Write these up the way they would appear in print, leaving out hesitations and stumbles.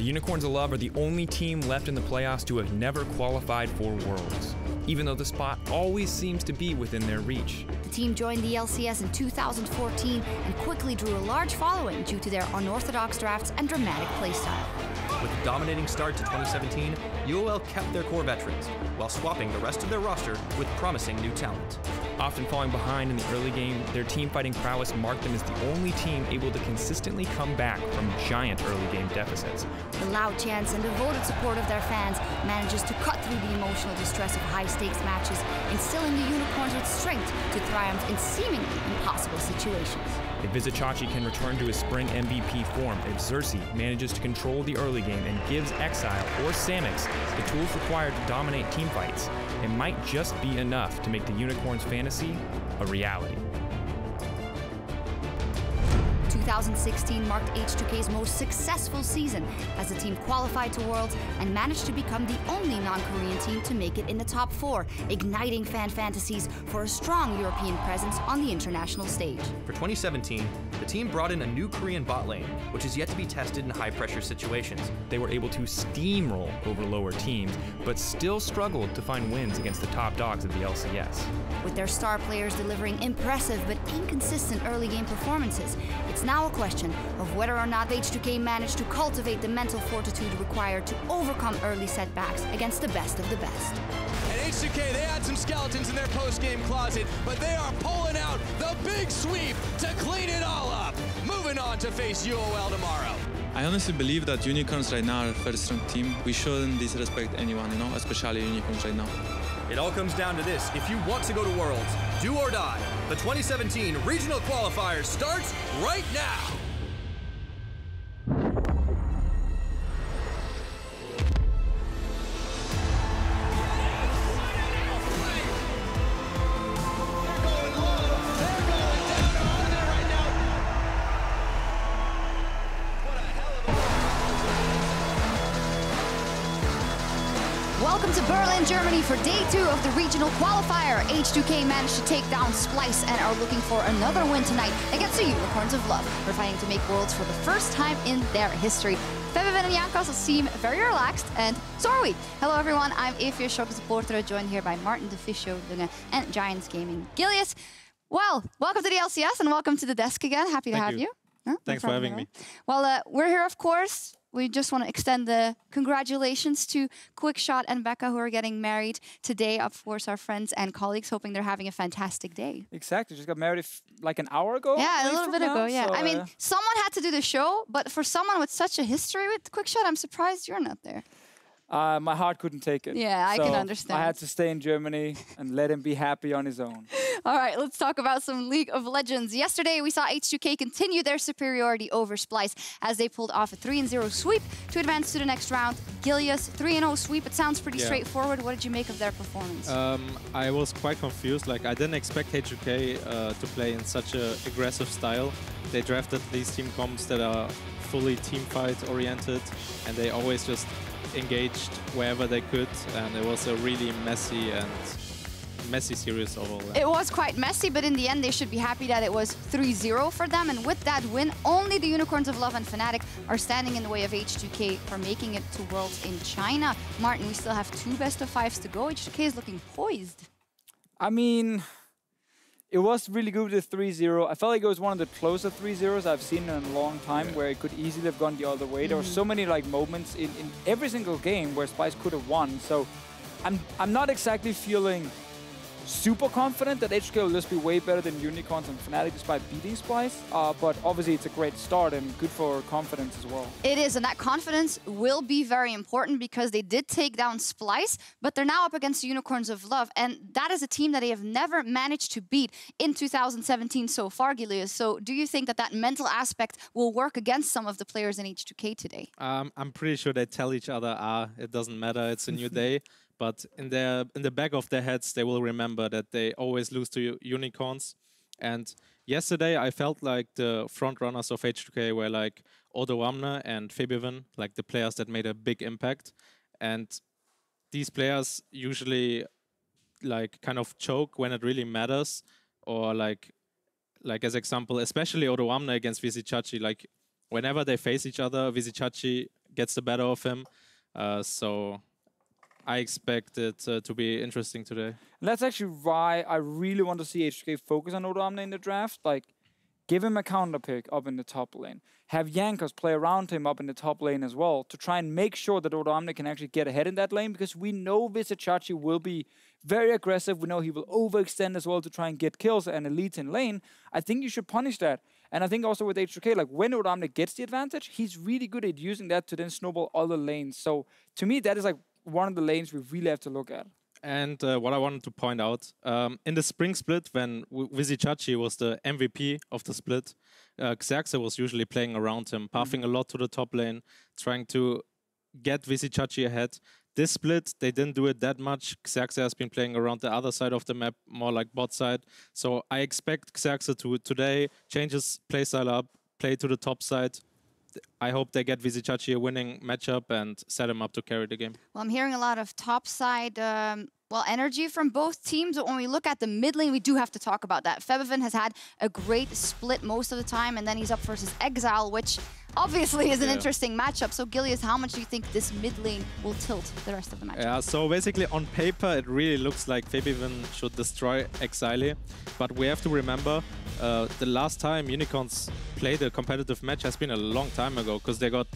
Unicorns of Love are the only team left in the playoffs to have never qualified for Worlds, even though the spot always seems to be within their reach. The team joined the LCS in 2014 and quickly drew a large following due to their unorthodox drafts and dramatic playstyle. With a dominating start to 2017, UOL kept their core veterans, while swapping the rest of their roster with promising new talent. Often falling behind in the early game, their team-fighting prowess marked them as the only team able to consistently come back from giant early game deficits. The loud chants and devoted support of their fans manages to cut through the emotional distress of high-stakes matches, instilling the Unicorns with strength to triumph in seemingly impossible situations. If Vizicsacsi can return to his spring MVP form, if Xerxe manages to control the early game and gives Exileh or Samux the tools required to dominate teamfights, it might just be enough to make the Unicorns' fantasy a reality. 2016 marked H2K's most successful season as the team qualified to Worlds and managed to become the only non-Korean team to make it in the top 4, igniting fan fantasies for a strong European presence on the international stage. For 2017, the team brought in a new Korean bot lane, which is yet to be tested in high-pressure situations. They were able to steamroll over lower teams, but still struggled to find wins against the top dogs of the LCS. With their star players delivering impressive but inconsistent early game performances, it's now a question of whether or not H2K managed to cultivate the mental fortitude required to overcome early setbacks against the best of the best. At H2K, they had some skeletons in their post-game closet, but they are pulling out the big sweep to clean it all up. Moving on to face UOL tomorrow. I honestly believe that Unicorns right now are a very strong team. We shouldn't disrespect anyone, you know, especially Unicorns right now. It all comes down to this. If you want to go to Worlds, do or die. The 2017 Regional Qualifier starts right now. Welcome to Berlin, Germany for day 2 of the regional qualifier. H2K managed to take down Splyce and are looking for another win tonight against the Unicorns of Love. They're fighting to make Worlds for the first time in their history. Febiven and Jankos seem very relaxed, and so are we. Hello everyone, I'm Evie Sjokz supporter, joined here by Martin, Deficio, and Giants Gaming. Gilius, well, welcome to the LCS and welcome to the desk again. Happy to have you. No Thanks for having me. Well, we're here, of course. We just want to extend the congratulations to Quickshot and Becca, who are getting married today. Of course, our friends and colleagues, hoping they're having a fantastic day. Exactly. Just got married like an hour ago? Yeah, a little bit ago, yeah. So, I mean, someone had to do the show, but for someone with such a history with Quickshot, I'm surprised you're not there. My heart couldn't take it. Yeah, I can understand. I had to stay in Germany and let him be happy on his own. All right, let's talk about some League of Legends. Yesterday, we saw H2K continue their superiority over Splyce as they pulled off a 3-0 sweep to advance to the next round. Gilius, 3-0 sweep. It sounds pretty straightforward. What did you make of their performance? I was quite confused. Like, I didn't expect H2K to play in such an aggressive style. They drafted these team comps that are fully team fight oriented, and they always just engaged wherever they could, and it was a really messy series overall. It was quite messy, but in the end they should be happy that it was 3-0 for them, and with that win, only the Unicorns of Love and Fnatic are standing in the way of H2K for making it to Worlds in China. Martin, we still have 2 best-of-5s to go. H2K is looking poised. I mean, it was really good with the 3-0. I felt like it was one of the closer 3-0s I've seen in a long time, where it could easily have gone the other way. There were so many like moments in every single game where Splyce could have won. So I'm not exactly feeling super confident that H2K will just be way better than Unicorns and Fnatic despite beating Splyce, but obviously it's a great start and good for confidence as well. It is, and that confidence will be very important because they did take down Splyce, but they're now up against the Unicorns of Love, and that is a team that they have never managed to beat in 2017 so far, Gilius. So do you think that that mental aspect will work against some of the players in H2K today? I'm pretty sure they tell each other, it doesn't matter, it's a new day. But in the back of their heads, they will remember that they always lose to Unicorns. And yesterday, I felt like the front runners of H2K were like Odoamne and Febiven, like the players that made a big impact. And these players usually like kind of choke when it really matters, or like as example, especially Odoamne against Vizicsacsi, like whenever they face each other, Vizicsacsi gets the better of him. So I expect it to be interesting today. And that's actually why I really want to see H2K focus on Odoamne in the draft. Like, give him a counter pick up in the top lane. Have Jankos play around him up in the top lane as well to try and make sure that Odoamne can actually get ahead in that lane, because we know Vizicsacsi will be very aggressive. We know he will overextend as well to try and get kills and elites in lane. I think you should punish that. And I think also with H2K, like when Odoamne gets the advantage, he's really good at using that to then snowball other lanes. So to me, that is like one of the lanes we really have to look at. And what I wanted to point out, in the spring split, when Vizicsacsi was the MVP of the split, Xerxe was usually playing around him, pathing a lot to the top lane, trying to get Vizicsacsi ahead. This split, they didn't do it that much. Xerxe has been playing around the other side of the map, more like bot side. So I expect Xerxe to today change his playstyle up, play to the top side. I hope they get Vizicsacsi a winning matchup and set him up to carry the game. Well, I'm hearing a lot of top side energy from both teams, but when we look at the mid lane, we do have to talk about that. Febiven has had a great split most of the time, and then he's up versus Exileh, which obviously is an interesting matchup. So Gilius, how much do you think this mid lane will tilt the rest of the matchup? Yeah, so basically on paper, it really looks like Febiven should destroy Exileh, but we have to remember the last time Unicorns played a competitive match has been a long time ago, because they got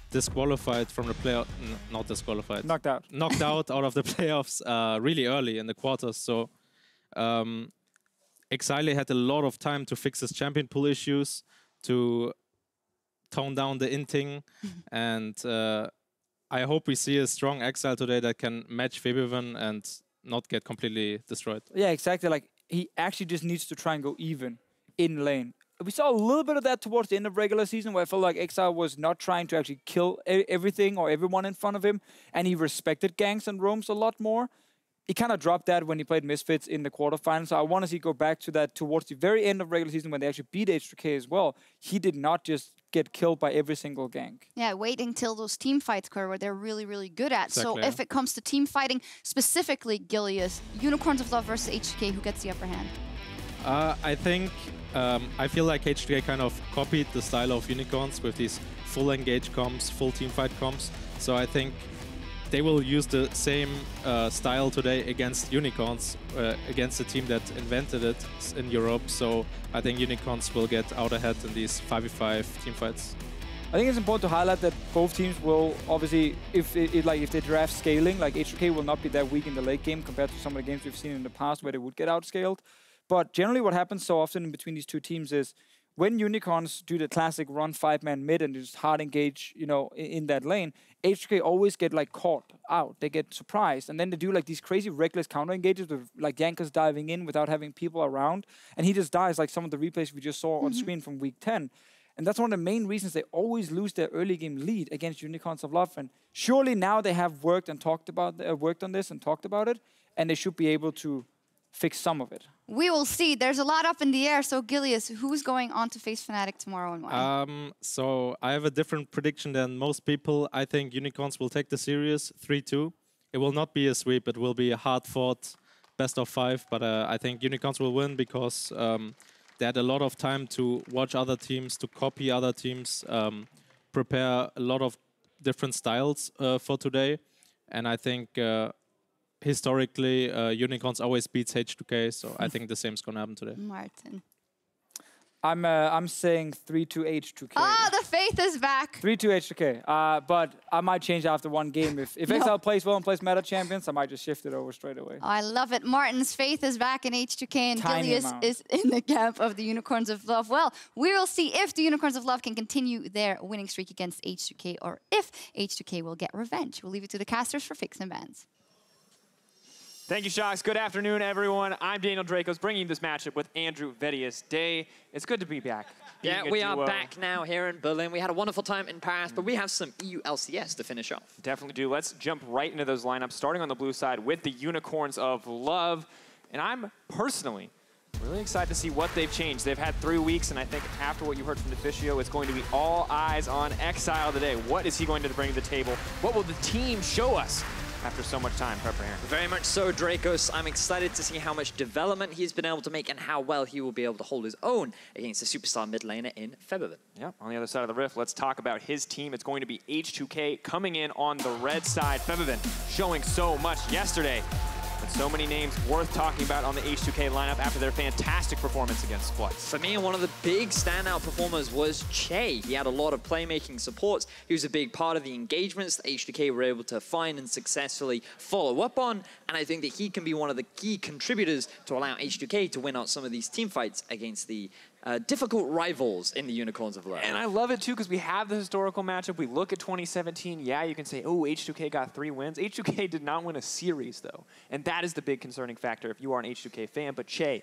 disqualified from the playoff, not disqualified. Knocked out. Knocked out of the playoffs really early in the quarters. So Exileh had a lot of time to fix his champion pool issues, to tone down the inting, and I hope we see a strong Exileh today that can match Febiven and not get completely destroyed. Yeah, exactly. Like, he actually just needs to try and go even in lane. We saw a little bit of that towards the end of regular season, where I felt like Exileh was not trying to actually kill everything or everyone in front of him, and he respected ganks and roams a lot more. He kind of dropped that when he played Misfits in the quarterfinals. So I want to see go back to that towards the very end of regular season when they actually beat H2K as well. He did not just get killed by every single gank. Yeah, wait until those team fights occur where they're really, really good at. Exactly, so if it comes to team fighting, specifically Gilius, Unicorns of Love versus H2K, who gets the upper hand? I think I feel like H2K kind of copied the style of Unicorns with these full engage comps, full team fight comps. So I think they will use the same style today against Unicorns, against the team that invented it in Europe. So I think Unicorns will get out ahead in these 5v5 team fights. I think it's important to highlight that both teams will obviously, if they draft scaling, like H2K will not be that weak in the late game compared to some of the games we've seen in the past where they would get outscaled. But generally what happens so often in between these two teams is when Unicorns do the classic run 5-man mid and just hard engage, you know, in that lane, H2K always get like caught out. They get surprised. And then they do like these crazy reckless counter engages with like Jankos diving in without having people around. And he just dies like some of the replays we just saw on screen from week 10. And that's one of the main reasons they always lose their early game lead against Unicorns of Love. And surely now they have worked on this and talked about it. And they should be able to fix some of it. We will see. There's a lot up in the air. So Gilius, who's going on to face Fnatic tomorrow and why? So I have a different prediction than most people. I think Unicorns will take the series 3-2. It will not be a sweep. It will be a hard-fought best of 5. But I think Unicorns will win because they had a lot of time to watch other teams, to copy other teams, prepare a lot of different styles for today. And I think historically, Unicorns always beats H2K, so I think the same is going to happen today. Martin. I'm saying 3-2 H2K. Ah, the faith is back. 3-2 H2K. But I might change after one game. If Exileh plays well and plays meta champions, I might just shift it over straight away. Oh, I love it. Martin's faith is back in H2K, and Gilius is in the camp of the Unicorns of Love. Well, we will see if the Unicorns of Love can continue their winning streak against H2K, or if H2K will get revenge. We'll leave it to the casters for picks and bans. Thank you, Sjokz. Good afternoon, everyone. I'm Daniel Drakos, bringing you this matchup with Andrew Vedius. Day, it's good to be back. Yeah, we are back now here in Berlin. We had a wonderful time in Paris, but we have some EU LCS to finish off. Definitely do. Let's jump right into those lineups, starting on the blue side with the Unicorns of Love. And I'm personally really excited to see what they've changed. They've had 3 weeks, and I think after what you heard from Deficio, it's going to be all eyes on Exileh today. What is he going to bring to the table? What will the team show us after so much time preparing. Very much so, Drakos. I'm excited to see how much development he's been able to make and how well he will be able to hold his own against the superstar mid laner in Febiven. Yeah, on the other side of the rift, let's talk about his team. It's going to be H2K coming in on the red side. Febiven showing so much yesterday. But so many names worth talking about on the H2K lineup after their fantastic performance against Splice. For me, one of the big standout performers was Chei. He had a lot of playmaking supports. He was a big part of the engagements that H2K were able to find and successfully follow up on. And I think that he can be one of the key contributors to allow H2K to win out some of these team fights against the difficult rivals in the Unicorns of Love. And I love it too because we have the historical matchup. We look at 2017. Yeah, you can say, oh, H2K got 3 wins. H2K did not win a series though. And that is the big concerning factor if you are an H2K fan. But Chei,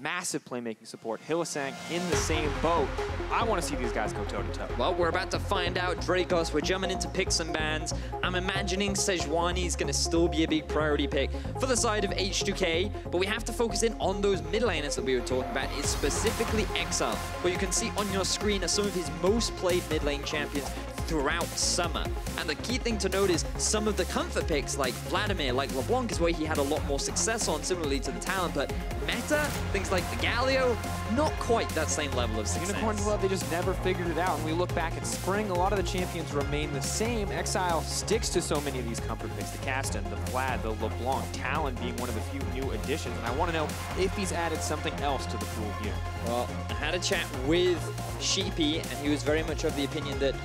massive playmaking support. Hylissang in the same boat. I want to see these guys go toe-to-toe. Well, we're about to find out, Drakos. We're jumping into picks and bans. I'm imagining Sejuani is going to still be a big priority pick for the side of H2K, but we have to focus in on those mid laners that we were talking about. It's specifically Exileh, where you can see on your screen are some of his most played mid lane champions throughout summer. And the key thing to note is some of the comfort picks like Vladimir, like LeBlanc is where he had a lot more success on, similarly to the talent, but meta, things like the Galio, not quite that same level of success. Unicorns Love, they just never figured it out. And we look back at spring, a lot of the champions remain the same. Exileh sticks to so many of these comfort picks. The Caston, the Vlad, the LeBlanc, Talon being one of the few new additions. And I want to know if he's added something else to the pool here. Well, I had a chat with Sheepy, and he was very much of the opinion that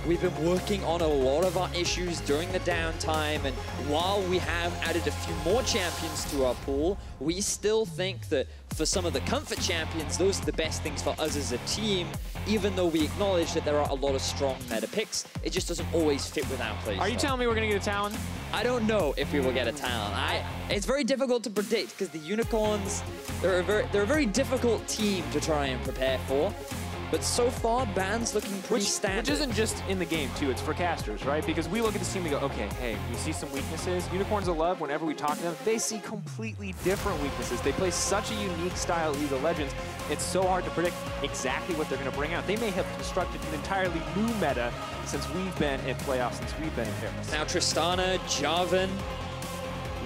we've been working on a lot of our issues during the downtime, and while we have added a few more champions to our pool, we still think that for some of the comfort champions, those are the best things for us as a team, even though we acknowledge that there are a lot of strong meta picks. It just doesn't always fit with our play. Are you telling me we're going to get a Talon? I don't know if we will get a Talon. It's very difficult to predict because the Unicorns, they're a very difficult team to try and prepare for. But so far, ban's looking pretty standard. Which isn't just in the game, too. It's for casters, right? Because we look at this team and go, okay, hey, we see some weaknesses. Unicorns of Love, whenever we talk to them, they see completely different weaknesses. They play such a unique style of League of Legends. It's so hard to predict exactly what they're going to bring out. They may have constructed an entirely new meta since we've been in playoffs, since we've been in Paris. Now, Tristana, Jarvan,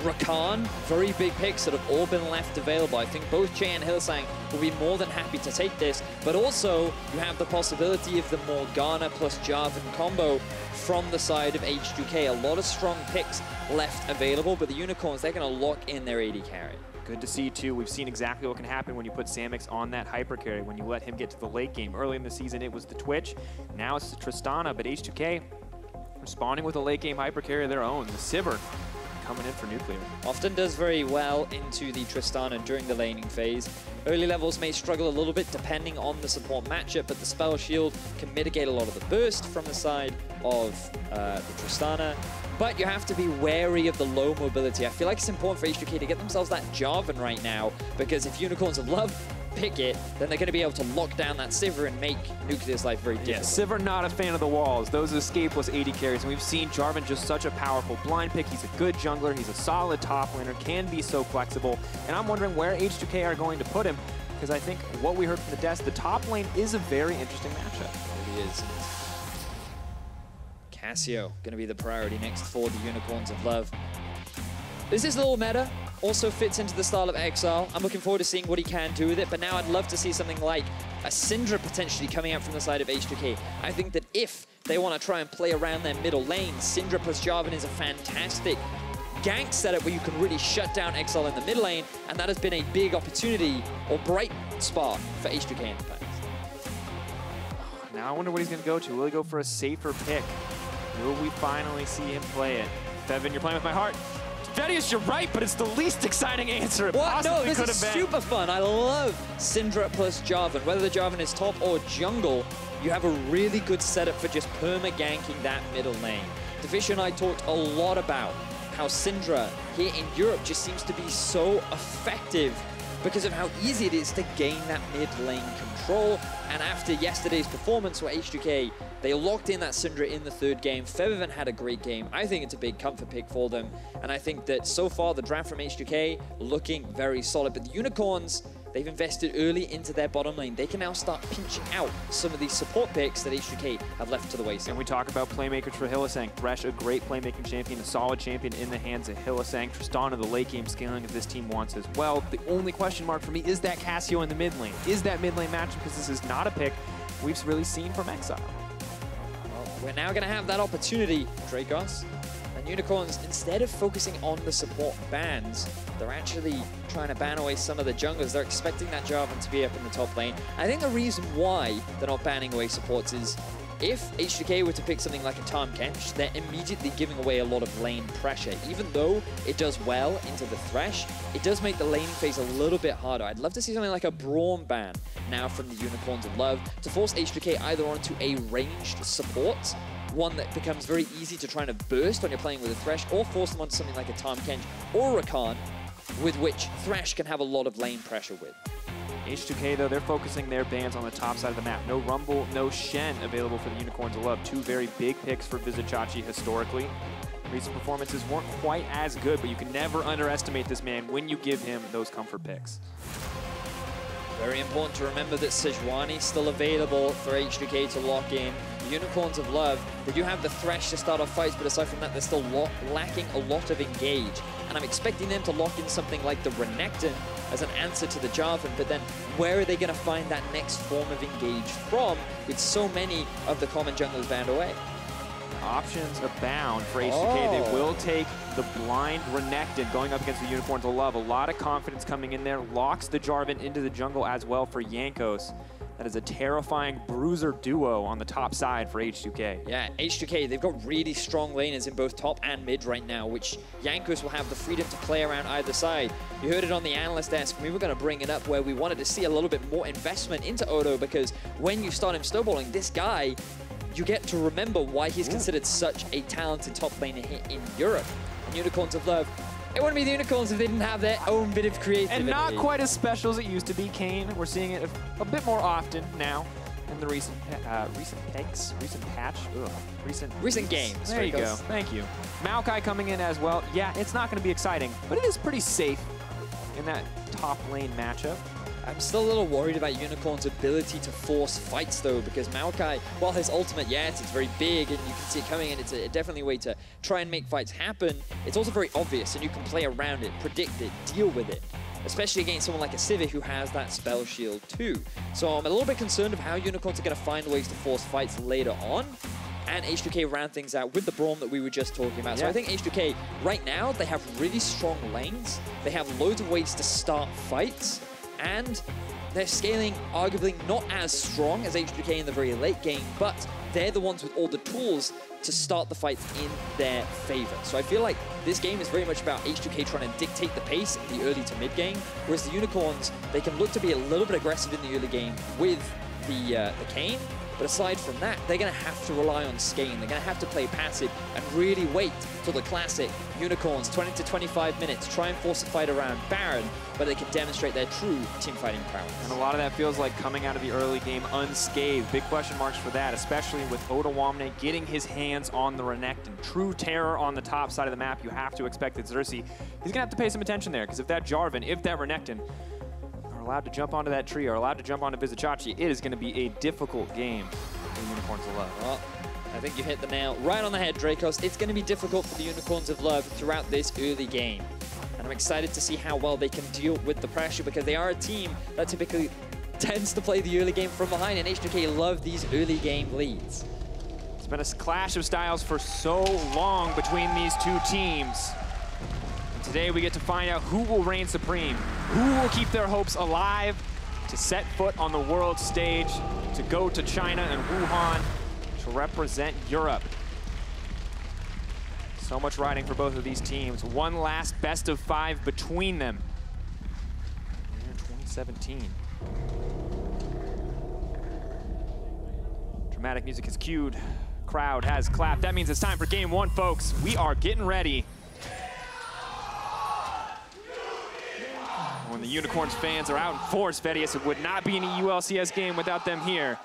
Rakan, very big picks that have all been left available. I think both Chei and Hylissang will be more than happy to take this, but also you have the possibility of the Morgana plus Jarvan combo from the side of H2K. A lot of strong picks left available, but the Unicorns, they're going to lock in their AD carry. Good to see, too. We've seen exactly what can happen when you put Samux on that hyper carry, when you let him get to the late game. Early in the season, it was the Twitch. Now it's the Tristana, but H2K responding with a late game hyper carry of their own. The Sivir coming in for nuclear. Often does very well into the Tristana during the laning phase. Early levels may struggle a little bit depending on the support matchup, but the spell shield can mitigate a lot of the burst from the side of the Tristana. But you have to be wary of the low mobility. I feel like it's important for H2K to get themselves that Jarvan right now, because if Unicorns of Love pick it, then they're going to be able to lock down that Sivir and make Nuclear's life very difficult. Yeah, Sivir not a fan of the walls. Those escapeless AD carries. And we've seen Jarvan just such a powerful blind pick. He's a good jungler. He's a solid top laner. Can be so flexible. And I'm wondering where H2K are going to put him, because I think what we heard from the desk, the top lane is a very interesting matchup. It is. Cassio going to be the priority next for the Unicorns of Love. This is a little meta. Also fits into the style of Exileh. I'm looking forward to seeing what he can do with it, but now I'd love to see something like a Syndra potentially coming out from the side of H2K. I think that if they want to try and play around their middle lane, Syndra plus Jarvan is a fantastic gank setup where you can really shut down Exileh in the mid lane, and that has been a big opportunity or bright spot for H2K in the past. Now I wonder what he's going to go to. Will he go for a safer pick? Will we finally see him play it? Febiven, you're playing with my heart. Vedius, you're right, but it's the least exciting answer it possibly this could is have been. Super fun. I love Syndra plus Jarvan. Whether the Jarvan is top or jungle, you have a really good setup for just perma-ganking that middle lane. Deficio and I talked a lot about how Syndra here in Europe just seems to be so effective because of how easy it is to gain that mid lane control. And after yesterday's performance where H2K, they locked in that Syndra in the third game. Febiven had a great game. I think it's a big comfort pick for them. And I think that so far the draft from H2K looking very solid. But the Unicorns, they've invested early into their bottom lane. They can now start pinching out some of these support picks that H2K have left to the wayside. And we talk about playmakers for Hylissang. Thresh, a great playmaking champion, a solid champion in the hands of Hylissang. Tristana, the late game scaling that this team wants as well. The only question mark for me is that Cassio in the mid lane. Is that mid lane matchup? Because this is not a pick we've really seen from Exileh. Well, we're now going to have that opportunity, Drakos. And Unicorns, instead of focusing on the support bans, they're actually trying to ban away some of the junglers. They're expecting that Jarvan to be up in the top lane. I think the reason why they're not banning away supports is if H2K were to pick something like a Tahm Kench, they're immediately giving away a lot of lane pressure. Even though it does well into the Thresh, it does make the laning phase a little bit harder. I'd love to see something like a Braum ban now from the Unicorns of Love to force H2K either onto a ranged support, one that becomes very easy to try and burst when you're playing with a Thresh, or force them onto something like a Tahm Kench or a Kayn, with which Thresh can have a lot of lane pressure with. H2K, though, they're focusing their bans on the top side of the map. No Rumble, no Shen available for the Unicorns of Love. Two very big picks for Vizicsacsi historically. Recent performances weren't quite as good, but you can never underestimate this man when you give him those comfort picks. Very important to remember that Sejuani's still available for H2K to lock in. The Unicorns of Love, they do have the Thresh to start off fights, but aside from that, they're still lacking a lot of engage. And I'm expecting them to lock in something like the Renekton as an answer to the Jarvan, but then where are they going to find that next form of engage from with so many of the common junglers banned away? Options abound for H2K. They will take the blind Renekton going up against the Unicorns of Love. A lot of confidence coming in there. Locks the Jarvan into the jungle as well for Jankos. That is a terrifying bruiser duo on the top side for H2K. Yeah, H2K, they've got really strong laners in both top and mid right now, which Jankos will have the freedom to play around either side. You heard it on the analyst desk. We were going to bring it up where we wanted to see a little bit more investment into Odo, because when you start him snowballing, this guy, you get to remember why he's considered such a talented top laner here in Europe. And Unicorns of Love, it wouldn't be the Unicorns if they didn't have their own bit of creativity. And not quite as special as it used to be, Kayn. We're seeing it a bit more often now in the recent games. There you go. Thank you. Maokai coming in as well. Yeah, it's not going to be exciting, but it is pretty safe in that top lane matchup. I'm still a little worried about Unicorn's ability to force fights, though, because Maokai, while his ultimate, yes, it's very big and you can see it coming in, it's definitely a way to try and make fights happen. It's also very obvious and you can play around it, predict it, deal with it, especially against someone like a Sivir who has that spell shield too. So I'm a little bit concerned of how Unicorns are going to find ways to force fights later on. And H2K round things out with the Braum that we were just talking about. So I think H2K, right now, they have really strong lanes. They have loads of ways to start fights. And they're scaling arguably not as strong as H2K in the very late game, but they're the ones with all the tools to start the fights in their favor. So I feel like this game is very much about H2K trying to dictate the pace in the early to mid game, whereas the Unicorns, they can look to be a little bit aggressive in the early game with the Kayn. But aside from that, they're going to have to rely on scaling. They're going to have to play passive and really wait till the classic Unicorns, 20 to 25 minutes, try and force a fight around Baron, where they can demonstrate their true team fighting prowess. And a lot of that feels like coming out of the early game unscathed. Big question marks for that, especially with Odoamne getting his hands on the Renekton. True terror on the top side of the map. You have to expect that Xerxe, he's going to have to pay some attention there, because if that Jarvan, if that Renekton allowed to jump onto that tree or allowed to jump onto Vizicsacsi, it is going to be a difficult game for the Unicorns of Love. Well, I think you hit the nail right on the head, Drakos. It's going to be difficult for the Unicorns of Love throughout this early game. And I'm excited to see how well they can deal with the pressure, because they are a team that typically tends to play the early game from behind, and H2K love these early game leads. It's been a clash of styles for so long between these two teams. Today we get to find out who will reign supreme, who will keep their hopes alive to set foot on the world stage, to go to China and Wuhan to represent Europe. So much riding for both of these teams. One last best of 5 between them. In 2017. Dramatic music is cued. Crowd has clapped. That means it's time for game 1, folks. We are getting ready. When the Unicorns fans are out in force, Vedius, it would not be any ULCS game without them here.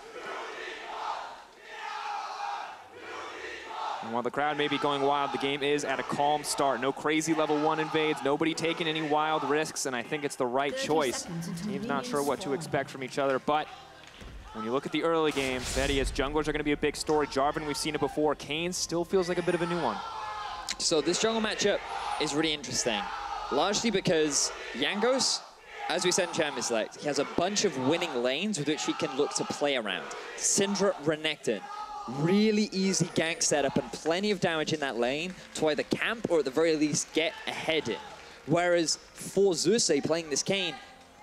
And while the crowd may be going wild, the game is at a calm start. No crazy level 1 invades, nobody taking any wild risks, and I think it's the right choice. Team's not sure what to expect from each other, but when you look at the early game, Vedius, junglers are going to be a big story. Jarvan, we've seen it before. Kayn still feels like a bit of a new one. So this jungle matchup is really interesting, largely because Jankos, as we said in Champions Select, he has a bunch of winning lanes with which he can look to play around. Syndra, Renekton, really easy gank setup and plenty of damage in that lane to either camp or at the very least get ahead in. Whereas for Xerxe playing this Kayn,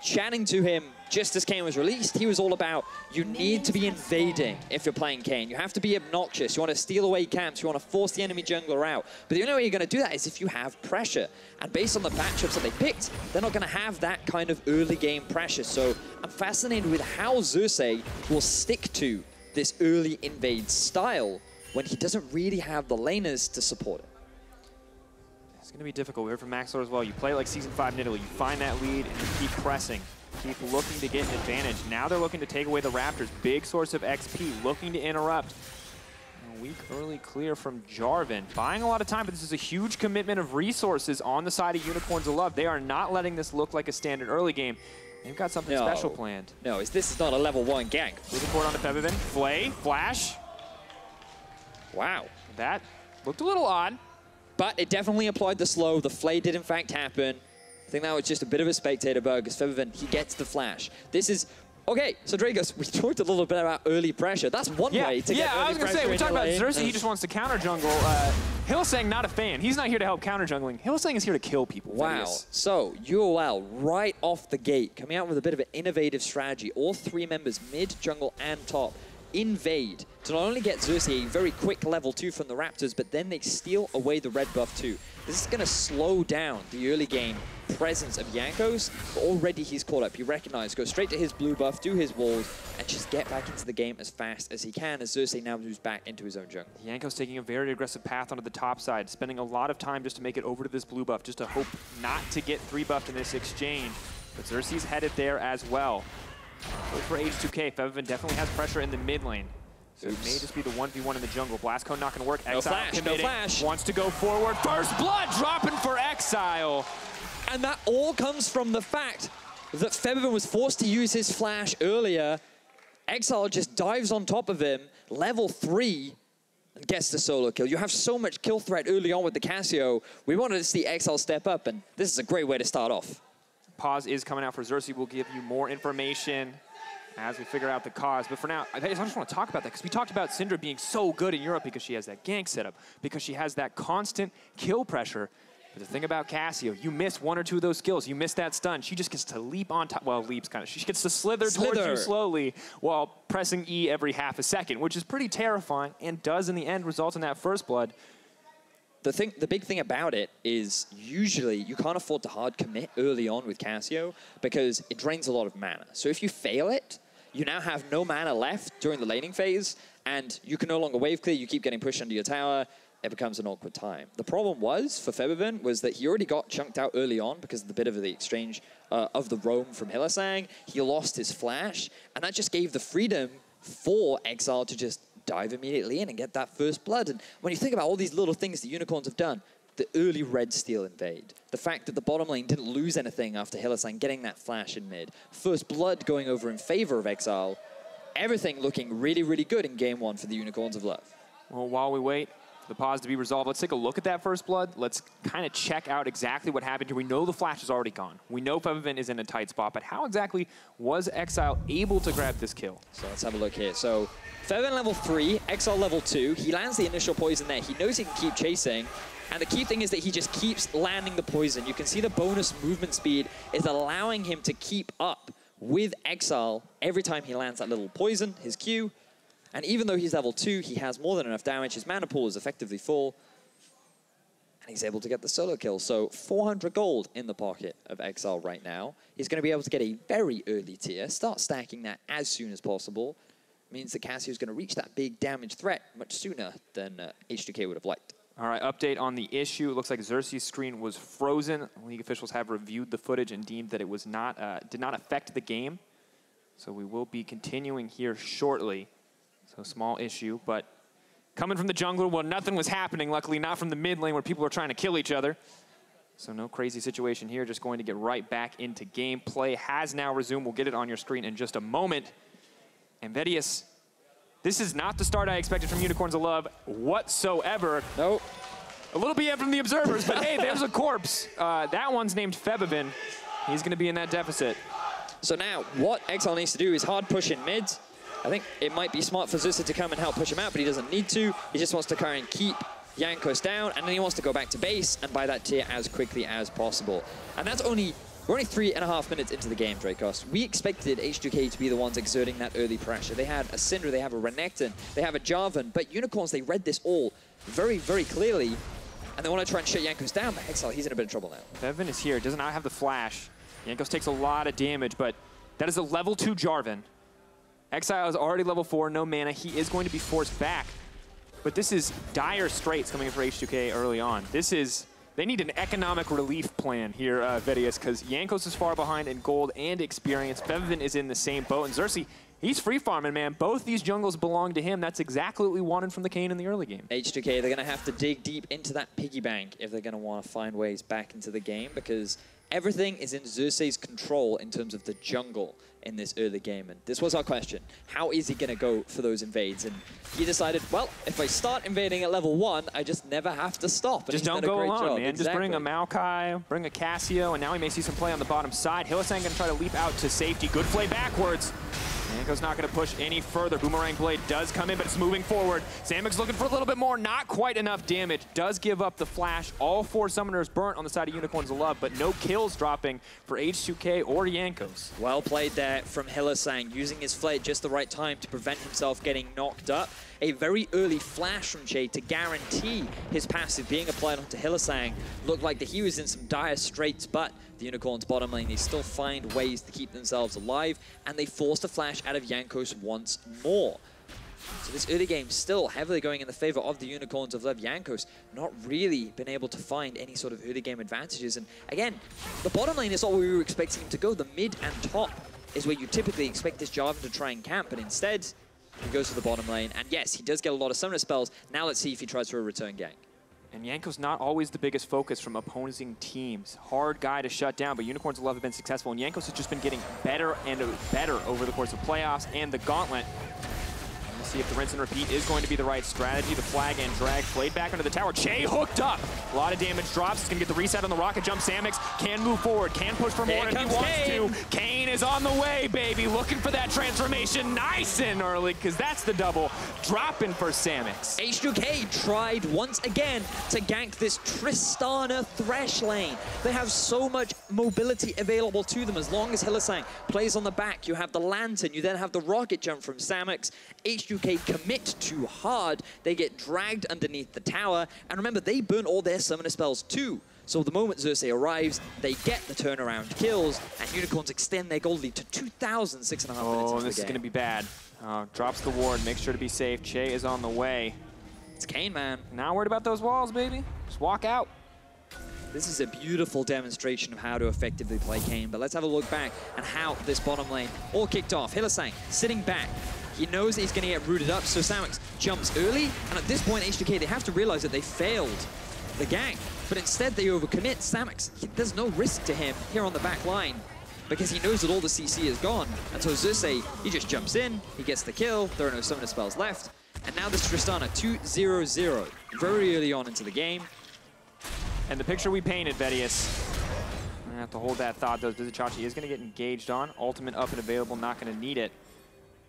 chatting to him just as Kayn was released, he was all about, you need to be invading if you're playing Kayn. You have to be obnoxious. You want to steal away camps. You want to force the enemy jungler out. But the only way you're going to do that is if you have pressure. And based on the matchups that they picked, they're not going to have that kind of early game pressure. So I'm fascinated with how Xerxe will stick to this early invade style when he doesn't really have the laners to support it. It's going to be difficult. We heard from Maxlor as well. You play like Season 5 Nidalee. You find that lead and you keep pressing. Keep looking to get an advantage. Now they're looking to take away the Raptors. Big source of XP. Looking to interrupt. A weak early clear from Jarvan. Buying a lot of time, but this is a huge commitment of resources on the side of Unicorns of Love. They are not letting this look like a standard early game. They've got something special planned. No, this is not a level 1 gank. Moving forward onto Febiven. Flay, flash. Wow. That looked a little odd. But it definitely applied the slow. The Flay did in fact happen. I think that was just a bit of a spectator bug because Febiven, he gets the flash. This is... Okay, so Drakos, we talked a little bit about early pressure. That's one way to get early pressure. Yeah, I was going to say, we talked about Xerxe, he just wants to counter jungle. Hylissang, not a fan. He's not here to help counter jungling. Hylissang is here to kill people. Wow. Vedius. So, UOL, right off the gate, coming out with a bit of an innovative strategy. All 3 members, mid, jungle, and top, invade to not only get Xerxe a very quick level 2 from the Raptors, but then they steal away the red buff too. This is going to slow down the early game presence of Jankos, but already he's caught up. He recognized, go straight to his blue buff, do his walls, and just get back into the game as fast as he can as Xerxe now moves back into his own jungle. Jankos taking a very aggressive path onto the top side, spending a lot of time just to make it over to this blue buff, just to hope not to get 3 buffed in this exchange. But Xerxe's headed there as well. But for H2K, Febiven definitely has pressure in the mid lane. So it may just be the 1v1 in the jungle. Blast Cone not going to work. No Exile flash, committing, no flash. Wants to go forward. First blood dropping for Exile. And that all comes from the fact that Febiven was forced to use his flash earlier. Exile just dives on top of him, level 3, and gets the solo kill. You have so much kill threat early on with the Cassio. We wanted to see Exile step up, and this is a great way to start off. Pause is coming out for Xerxe. We'll give you more information as we figure out the cause. But for now, I just want to talk about that because we talked about Syndra being so good in Europe because she has that gank setup, because she has that constant kill pressure. But the thing about Cassio, you miss 1 or 2 of those skills, you miss that stun, she just gets to leap on top, well, leaps kind of, she gets to slither towards you slowly while pressing E every half a second, which is pretty terrifying and does in the end result in that first blood. The big thing about it is usually you can't afford to hard commit early on with Cassio because it drains a lot of mana. So if you fail it, you now have no mana left during the laning phase, and you can no longer wave clear, you keep getting pushed under your tower, it becomes an awkward time. The problem was, for Febiven, was that he already got chunked out early on because of the bit of the exchange of the roam from Hylissang. He lost his flash, and that just gave the freedom for Exile to just dive immediately in and get that first blood. And when you think about all these little things the Unicorns have done, the early red steal invade, the fact that the bottom lane didn't lose anything after Hylissang getting that flash in mid, first blood going over in favor of Exile, everything looking really, really good in game 1 for the Unicorns of Love. Well, while we wait for the pause to be resolved, let's take a look at that first blood. Let's kind of check out exactly what happened here. We know the flash is already gone. We know Febiven is in a tight spot, but how exactly was Exile able to grab this kill? So let's have a look here. So Febiven level 3, Exile level 2. He lands the initial poison there. He knows he can keep chasing. And the key thing is that he just keeps landing the poison. You can see the bonus movement speed is allowing him to keep up with Exile every time he lands that little poison, his Q. And even though he's level 2, he has more than enough damage. His mana pool is effectively full. And he's able to get the solo kill. So 400 gold in the pocket of Exile right now. He's going to be able to get a very early tier. Start stacking that as soon as possible. Means that Cassio's going to reach that big damage threat much sooner than H2K would have liked. All right, update on the issue. It looks like Xerxe's screen was frozen. League officials have reviewed the footage and deemed that it was not, did not affect the game. So we will be continuing here shortly. So small issue, but Coming from the jungle, well, nothing was happening. Luckily, not from the mid lane where people were trying to kill each other. So no crazy situation here. Just going to get right back into gameplay. Has now resumed. We'll get it on your screen in just a moment. And Vedius, this is not the start I expected from Unicorns of Love whatsoever. Nope. A little BM from the observers, but hey, there's a corpse. That one's named Febiven. He's going to be in that deficit. So now, what Exileh needs to do is hard push in mid. I think it might be smart for Xerxe to come and help push him out, but he doesn't need to. He just wants to try and keep Jankos down, and then he wants to go back to base and buy that tier as quickly as possible. And that's we're only 3.5 minutes into the game, Drakos. We expected H2K to be the ones exerting that early pressure. They had a Syndra, they have a Renekton, they have a Jarvan, but Unicorns, they read this all very, very clearly, and they want to try and shut Jankos down, but Exileh, he's in a bit of trouble now. Febiven is here, does not have the flash. Jankos takes a lot of damage, but that is a level 2 Jarvan. Exileh is already level 4, no mana. He is going to be forced back. But this is dire straits coming in for H2K early on. They need an economic relief plan here, Vedius, because Jankos is far behind in gold and experience. Febiven is in the same boat, and Xerxe, he's free farming, man. Both these jungles belong to him. That's exactly what we wanted from the Kayn in the early game. H2K, they're going to have to dig deep into that piggy bank if they're going to want to find ways back into the game, because everything is in Xerxe's control in terms of the jungle in this early game. And this was our question. How is he going to go for those invades? And he decided, well, if I start invading at level 1, I just never have to stop. And just don't go alone, man. Exactly. Just bring a Maokai, bring a Cassio, and now we may see some play on the bottom side. Hylissang going to try to leap out to safety. Good play backwards. Jankos not going to push any further. Boomerang Blade does come in, but it's moving forward. Samux looking for a little bit more. Not quite enough damage. Does give up the flash. All 4 summoners burnt on the side of Unicorns of Love, but no kills dropping for H2K or Jankos. Well played there from Hylissang, using his Flare at just the right time to prevent himself getting knocked up. A very early flash from Chei to guarantee his passive being applied onto Hylissang. Looked like that he was in some dire straits, but the Unicorns bottom lane, they still find ways to keep themselves alive, and they forced a flash out of Jankos once more. So this early game still heavily going in the favor of the Unicorns of Love. Jankos not really been able to find any sort of early game advantages. And again, the bottom lane is all we were expecting him to go. The mid and top is where you typically expect this Jarvan to try and camp, but instead he goes to the bottom lane. And yes, he does get a lot of summoner spells. Now let's see if he tries for a return gank. And Jankos not always the biggest focus from opposing teams. Hard guy to shut down, but Unicorns of Love have been successful, and Jankos has just been getting better and better over the course of playoffs and the gauntlet. Let's see if the rinse and repeat is going to be the right strategy. The flag and drag played back under the tower. Chei hooked up. A lot of damage drops. He's going to get the reset on the rocket jump. Samux can move forward, can push for more if he wants to. Kayn is on the way, baby. Looking for that transformation nice and early, because that's the double. Dropping for Samux. H2K tried once again to gank this Tristana Thresh lane. They have so much mobility available to them. As long as Hylissang plays on the back, you have the Lantern, you then have the rocket jump from Samux. H2K commit too hard. They get dragged underneath the tower. And remember, they burn all their summoner spells too. So the moment Xerxe arrives, they get the turnaround kills, and Unicorns extend their gold lead to 2,000, 6.5 minutes into the game. Oh, this is going to be bad. Drops the ward, makes sure to be safe. Chei is on the way. It's Kayn, man. Not worried about those walls, baby. Just walk out. This is a beautiful demonstration of how to effectively play Kayn, but let's have a look back at how this bottom lane all kicked off. Hylissang sitting back. He knows that he's going to get rooted up, so Samux jumps early, and at this point, H2K, they have to realize that they failed the gank, but instead they overcommit. Samux, there's no risk to him here on the back line, because he knows that all the CC is gone. And so Xerxe, he just jumps in, he gets the kill, there are no summoner spells left, and now this Tristana 2-0-0, very early on into the game. And the picture we painted, Vedius, I'm gonna have to hold that thought, though. Vizicsacsi is gonna get engaged on, ultimate up and available, not gonna need it.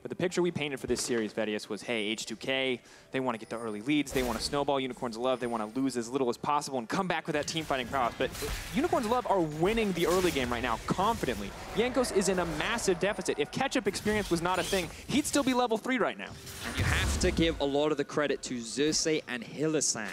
But the picture we painted for this series, Vedius, was, hey, H2K, they want to get the early leads, they want to snowball Unicorns of Love, they want to lose as little as possible and come back with that team fighting prowess. But Unicorns of Love are winning the early game right now, confidently. Jankos is in a massive deficit. If catch-up experience was not a thing, he'd still be level 3 right now. And you have to give a lot of the credit to Xerxe and Hylissang,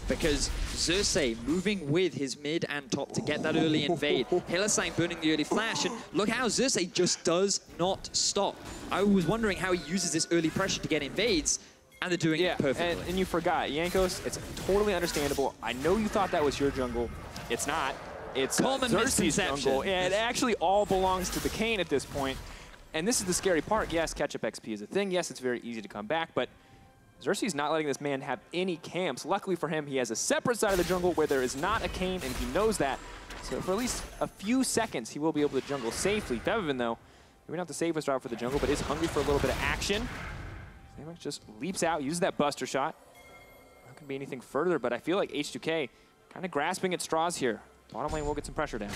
because Xerxe moving with his mid and top to get that early invade. Hylissang burning the early flash, and look how Xerxe just does not stop. I was wondering how he uses this early pressure to get invades, and they're doing it perfectly. And you forgot, Jankos, it's totally understandable. I know you thought that was your jungle. It's not. It's Xerxe's jungle, and it actually all belongs to the Kayn at this point. And this is the scary part. Yes, catch-up XP is a thing. Yes, it's very easy to come back, but Xerxe's not letting this man have any camps. Luckily for him, he has a separate side of the jungle where there is not a Kayn, and he knows that. So for at least a few seconds, he will be able to jungle safely. Febiven, though, maybe not the safest route for the jungle, but is hungry for a little bit of action. Samux just leaps out, uses that buster shot. Not going to be anything further, but I feel like H2K kind of grasping at straws here. Bottom lane will get some pressure down.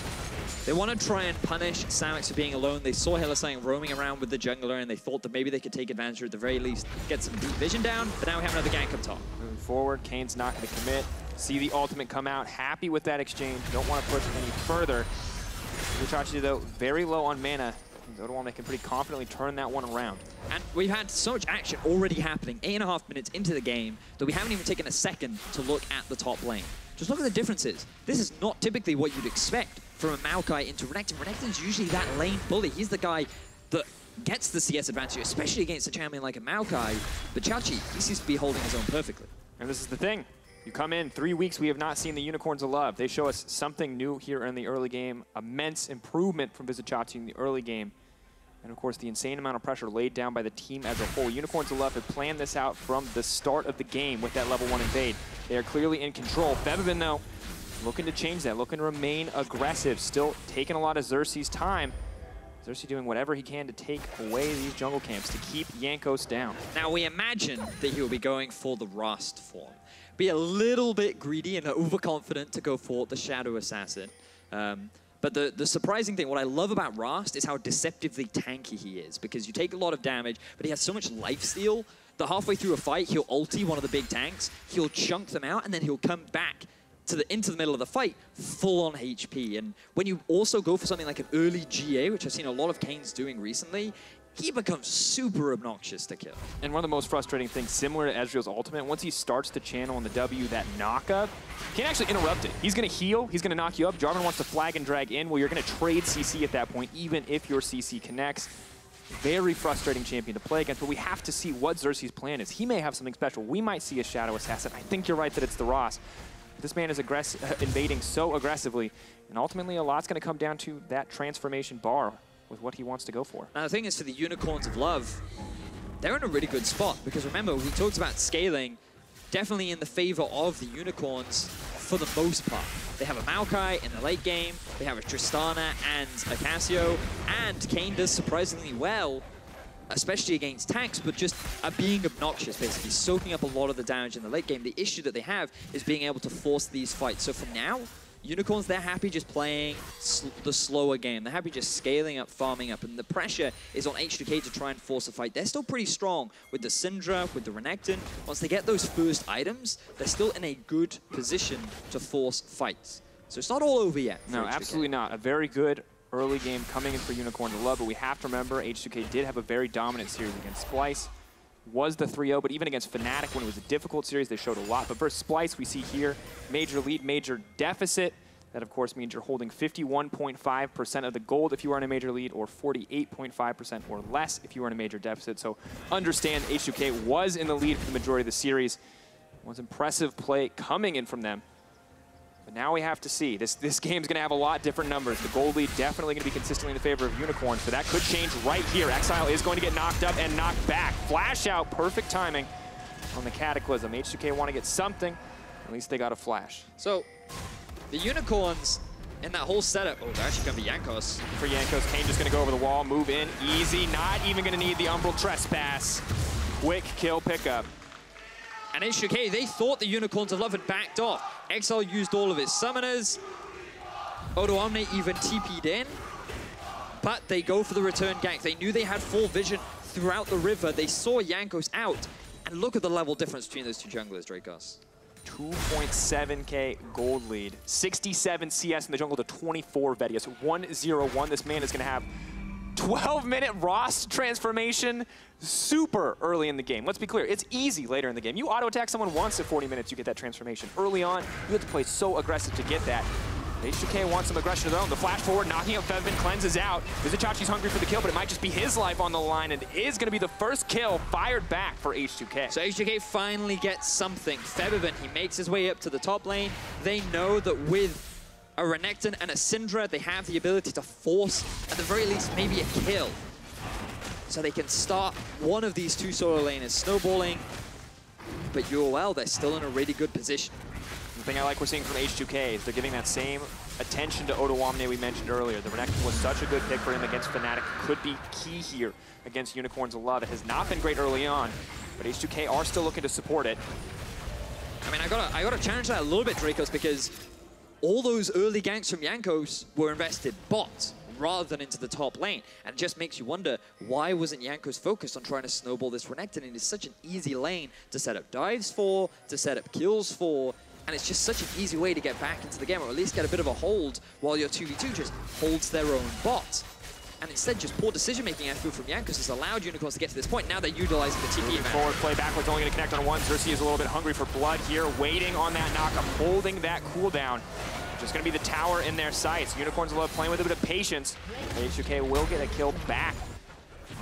They want to try and punish Samux for being alone. They saw Hylissang roaming around with the jungler, and they thought that maybe they could take advantage, or at the very least get some deep vision down. But now we have another gank up top. Moving forward, Kayn's not going to commit. See the ultimate come out. Happy with that exchange. Don't want to push any further. Vizicsacsi, though, very low on mana. Odoamne can pretty confidently turn that one around. And we've had so much action already happening, 8.5 minutes into the game, that we haven't even taken a second to look at the top lane. Just look at the differences. This is not typically what you'd expect from a Maokai into Renekton. Renekton's usually that lane bully. He's the guy that gets the CS advantage, especially against a champion like a Maokai. But Chachi, he seems to be holding his own perfectly. And this is the thing. You come in 3 weeks, we have not seen the Unicorns of Love. They show us something new here in the early game. Immense improvement from Vizicsacsi in the early game. And of course, the insane amount of pressure laid down by the team as a whole. Unicorns of Love have planned this out from the start of the game with that level 1 invade. They are clearly in control. Febiven, though, looking to change that, looking to remain aggressive, still taking a lot of Xerxe's time. Xerxe doing whatever he can to take away these jungle camps, to keep Jankos down. Now, we imagine that he will be going for the Rust form. Be a little bit greedy and overconfident to go for the Shadow Assassin. But the surprising thing, what I love about Rast is how deceptively tanky he is, because you take a lot of damage, but he has so much lifesteal that halfway through a fight, he'll ulti one of the big tanks, he'll chunk them out, and then he'll come back into the middle of the fight, full on HP. And when you also go for something like an early GA, which I've seen a lot of Kayn's doing recently, he becomes super obnoxious to kill. And one of the most frustrating things, similar to Ezreal's ultimate, once he starts to channel on the W that knock-up, he can actually interrupt it. He's going to heal, he's going to knock you up. Jarvan wants to flag and drag in. Well, you're going to trade CC at that point, even if your CC connects. Very frustrating champion to play against, but we have to see what Xerxe's plan is. He may have something special. We might see a Shadow Assassin. I think you're right that it's the Ross. This man is invading so aggressively, and ultimately a lot's going to come down to that transformation bar with what he wants to go for. Now the thing is, for the Unicorns of Love, they're in a really good spot, because remember, we talked about scaling, definitely in the favor of the Unicorns for the most part. They have a Maokai in the late game, they have a Tristana and a Cassio, and Kayn does surprisingly well, especially against tanks, but just being obnoxious, basically, soaking up a lot of the damage in the late game. The issue that they have is being able to force these fights. So for now, Unicorns, they're happy just playing the slower game. They're happy just scaling up, farming up, and the pressure is on H2K to try and force a fight. They're still pretty strong with the Syndra, with the Renekton. Once they get those first items, they're still in a good position to force fights. So it's not all over yet. No, absolutely not. A very good early game coming in for Unicorn to Love, but we have to remember H2K did have a very dominant series against Splyce. Was the 3-0, but even against Fnatic when it was a difficult series, they showed a lot. But versus Splyce, we see here, major lead, major deficit. That, of course, means you're holding 51.5% of the gold if you are in a major lead, or 48.5% or less if you are in a major deficit. So understand H2K was in the lead for the majority of the series. It was impressive play coming in from them. But now we have to see. This game's going to have a lot different numbers. The gold lead definitely going to be consistently in the favor of Unicorns, but that could change right here. Exileh is going to get knocked up and knocked back. Flash out, perfect timing on the Cataclysm. H2K want to get something. At least they got a flash. So the Unicorns in that whole setup, oh, they're actually going to be Jankos. For Jankos, Kayn just going to go over the wall, move in, easy. Not even going to need the Umbral Trespass. Quick kill pickup. And H2K, they thought the Unicorns of Love had backed off. Exileh used all of his summoners. Odoamne even TP'd in. But they go for the return gank. They knew they had full vision throughout the river. They saw Jankos out. And look at the level difference between those two junglers, Drakos. 2.7k gold lead. 67 CS in the jungle to 24 Vedius. 1-0-1. This man is going to have 12-minute Ross transformation super early in the game. Let's be clear, it's easy later in the game. You auto-attack someone once at 40 minutes, you get that transformation. Early on, you have to play so aggressive to get that. H2K wants some aggression of their own. The flash forward, knocking out Febiven, cleanses out. Vizicacsi's hungry for the kill, but it might just be his life on the line, and it is going to be the first kill fired back for H2K. So H2K finally gets something. Febiven, he makes his way up to the top lane. They know that with a Renekton and a Syndra, they have the ability to force, at the very least, maybe a kill. So they can start one of these two solo laners snowballing. But UOL, they're still in a really good position. The thing I like we're seeing from H2K is they're giving that same attention to Odoamne we mentioned earlier. The Renekton was such a good pick for him against Fnatic. Could be key here against Unicorns of Love. It has not been great early on, but H2K are still looking to support it. I mean, I gotta challenge that a little bit, Drakos, because all those early ganks from Jankos were invested bot rather than into the top lane. And it just makes you wonder, why wasn't Jankos focused on trying to snowball this Renekton? And it's such an easy lane to set up dives for, to set up kills for, and it's just such an easy way to get back into the game, or at least get a bit of a hold while your 2v2 just holds their own bot. And instead, just poor decision-making effort from Jankos has allowed Unicorns to get to this point. Now they're utilizing the TP advantage. Forward play backwards, only going to connect on one. Xerxe is a little bit hungry for blood here, waiting on that knockup, holding that cooldown. Just going to be the tower in their sights. Unicorns love playing with a bit of patience. H2K will get a kill back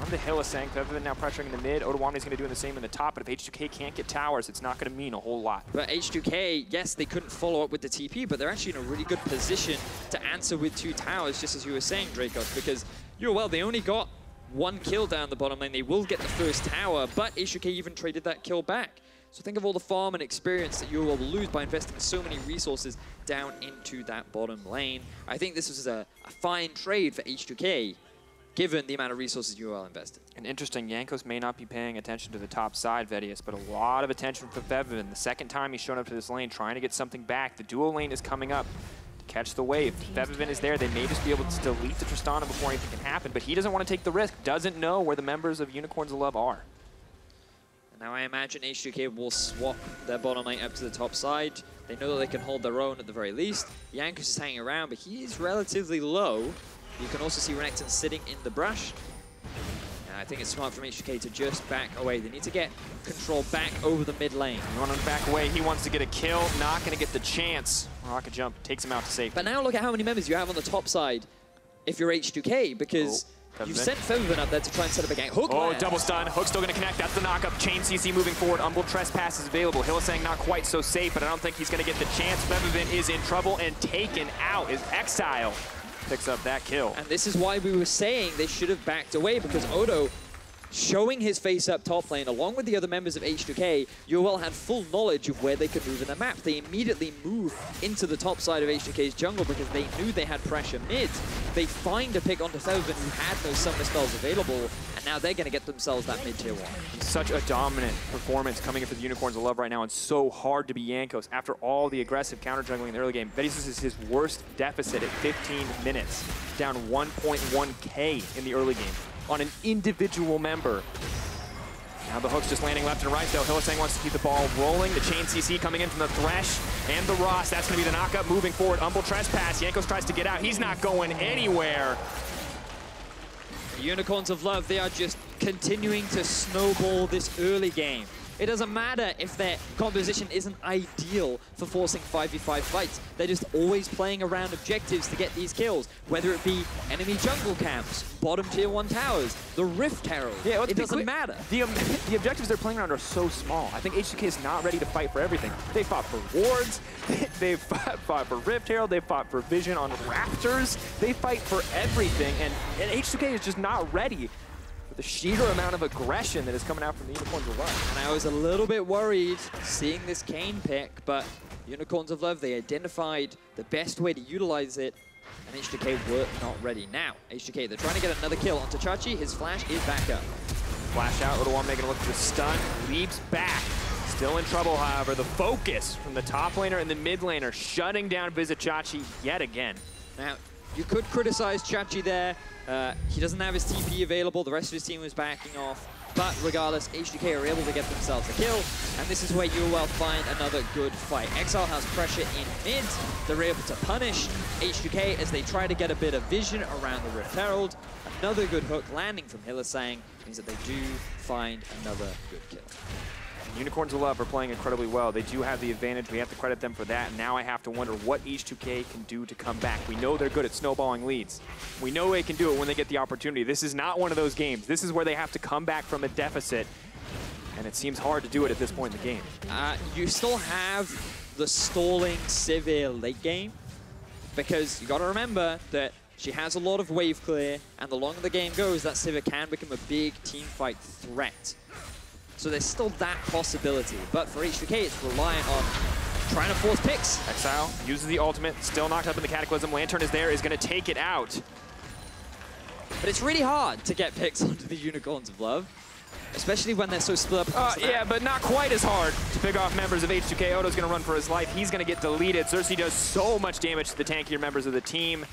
on the Hylissang. Febiven now pressuring in the mid. Odoamne is going to do the same in the top, but if H2K can't get towers, it's not going to mean a whole lot. But H2K, yes, they couldn't follow up with the TP, but they're actually in a really good position to answer with 2 towers, just as you were saying, Drakos, because UOL, they only got 1 kill down the bottom lane. They will get the first tower, but H2K even traded that kill back. So think of all the farm and experience that UOL will lose by investing so many resources down into that bottom lane. I think this was a fine trade for H2K, given the amount of resources UOL invested. And interesting, Jankos may not be paying attention to the top side, Vedius, but a lot of attention for Febiven. The second time he's shown up to this lane, trying to get something back. The duo lane is coming up to catch the wave. If Febiven is there, they may just be able to delete the Tristana before anything can happen, but he doesn't want to take the risk, doesn't know where the members of Unicorns of Love are. Now I imagine H2K will swap their bottom lane up to the top side. They know that they can hold their own at the very least. Jankos is hanging around, but he is relatively low. You can also see Renekton sitting in the brush. And I think it's smart from H2K to just back away. They need to get control back over the mid lane. You want him to back away, he wants to get a kill, not going to get the chance. Rocket jump takes him out to safety. But now look at how many members you have on the top side if you're H2K, because you've sent Febiven up there to try and set up a gank. Hook lands. Double stun. Hook's still going to connect. That's the knockup. Chain CC moving forward. Umbral Trespass is available. Hylissang not quite so safe, but I don't think he's going to get the chance. Febiven is in trouble and taken out as Exileh picks up that kill. And this is why we were saying they should have backed away, because Odo, showing his face up top lane, along with the other members of H2K, UOL had full knowledge of where they could move in the map. They immediately moved into the top side of H2K's jungle because they knew they had pressure mid. They find a pick onto Febiven, who had no summoner spells available, and now they're going to get themselves that mid tier 1. Such a dominant performance coming in for the Unicorns of Love right now, and so hard to be Jankos after all the aggressive counter jungling in the early game. Vedius is his worst deficit at 15 minutes, down 1.1k in the early game on an individual member. Now the hook's just landing left and right, though. Hylissang wants to keep the ball rolling. The chain CC coming in from the Thresh and the Ross. That's going to be the knockup moving forward. Umbral Trespass. Jankos tries to get out. He's not going anywhere. The Unicorns of Love, they are just continuing to snowball this early game. It doesn't matter if their composition isn't ideal for forcing 5v5 fights. They're just always playing around objectives to get these kills, whether it be enemy jungle camps, bottom tier 1 towers, the Rift Herald. Yeah, it doesn't matter. The objectives they're playing around are so small. I think H2K is not ready to fight for everything. They fought for wards, they've fought for Rift Herald, they fought for vision on rafters. They fight for everything, and H2K is just not ready. The sheer amount of aggression that is coming out from the Unicorns of Love. And I was a little bit worried seeing this Kayn pick, but Unicorns of Love, they identified the best way to utilize it, and H2K were not ready. Now, H2K, they're trying to get another kill onto Chachi. His flash is back up. Flash out, Odoamne making a look for the stun, leaps back. Still in trouble, however. The focus from the top laner and the mid laner shutting down Vizicsacsi yet again. Now, you could criticize Chachi there. He doesn't have his TP available. The rest of his team was backing off. But regardless, H2K are able to get themselves a kill. And this is where UOL find another good fight. Exileh has pressure in mid. They're able to punish H2K as they try to get a bit of vision around the Rift Herald. Another good hook landing from Hylissang means that they do find another good kill. Unicorns of Love are playing incredibly well. They do have the advantage. We have to credit them for that. And now I have to wonder what H2K can do to come back. We know they're good at snowballing leads. We know they can do it when they get the opportunity. This is not one of those games. This is where they have to come back from a deficit. And it seems hard to do it at this point in the game. You still have the stalling Sivir late game, because you got to remember that she has a lot of wave clear, and the longer the game goes, that Sivir can become a big team fight threat. So there's still that possibility. But for H2K, it's reliant on trying to force picks. Exile uses the ultimate, still knocked up in the Cataclysm. Lantern is there, is going to take it out. But it's really hard to get picks onto the Unicorns of Love, especially when they're so split up. Yeah, but not quite as hard to pick off members of H2K. Odo's going to run for his life. He's going to get deleted. Xerxe does so much damage to the tankier members of the team.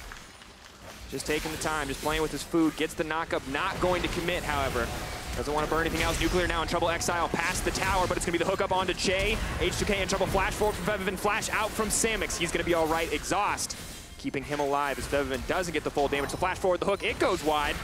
Just taking the time, just playing with his food. Gets the knockup, not going to commit, however. Doesn't want to burn anything else. Nuclear now in trouble. Exile past the tower, but it's going to be the hookup onto Chei. H2K in trouble. Flash forward from Febiven. Flash out from Samux. He's going to be all right. Exhaust keeping him alive as Febiven doesn't get the full damage. So flash forward, the hook, it goes wide.